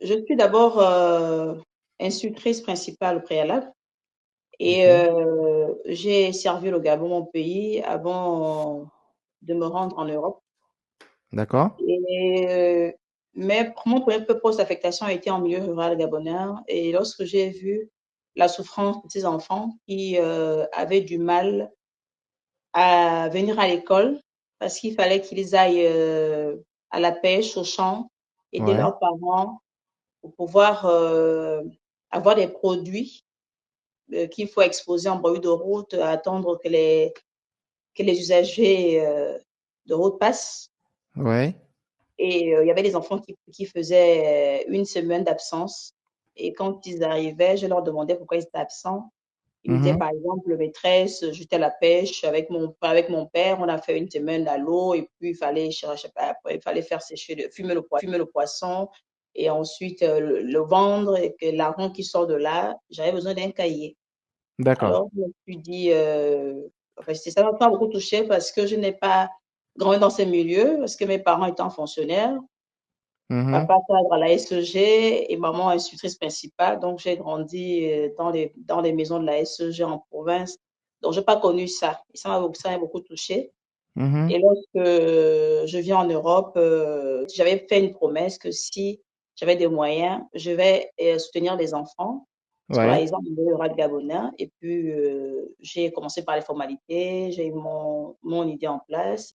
je suis d'abord, instructrice principale au préalable et OK. j'ai servi le Gabon, mon pays, avant de me rendre en Europe D'accord. et mais mon premier poste d'affectation a été en milieu rural gabonais et lorsque j'ai vu la souffrance de ces enfants qui, avaient du mal à venir à l'école parce qu'il fallait qu'ils aillent, à la pêche, au champ, aider Ouais. leurs parents pour pouvoir, avoir des produits, qu'il faut exposer en bord de route, attendre que les usagers, de route passent Ouais. et il y avait des enfants qui faisaient, 1 semaine d'absence et quand ils arrivaient, je leur demandais pourquoi ils étaient absents. Ils me disaient, Mmh. par exemple: «Maîtresse, j'étais à la pêche avec mon père, on a fait 1 semaine à l'eau et puis il fallait chercher après il fallait faire sécher fumer le poisson et ensuite, le vendre et que l'argent qui sort de là, j'avais besoin d'un cahier». D'accord. Alors je me suis dit, enfin ça m'a pas beaucoup touchée parce que je n'ai pas grandi dans ces milieux, parce que mes parents étant fonctionnaires. Mmh. Papa cadre à la SEG et maman institutrice principale, donc j'ai grandi, dans les maisons de la SEG en province, donc j'ai pas connu ça et ça m'a beaucoup touchée Mmh. et lorsque, je viens en Europe, j'avais fait une promesse que si j'avais des moyens, je vais, soutenir les enfants, Ouais. scolarisés en milieu rural gabonais et puis, j'ai commencé par les formalités, j'ai eu mon idée en place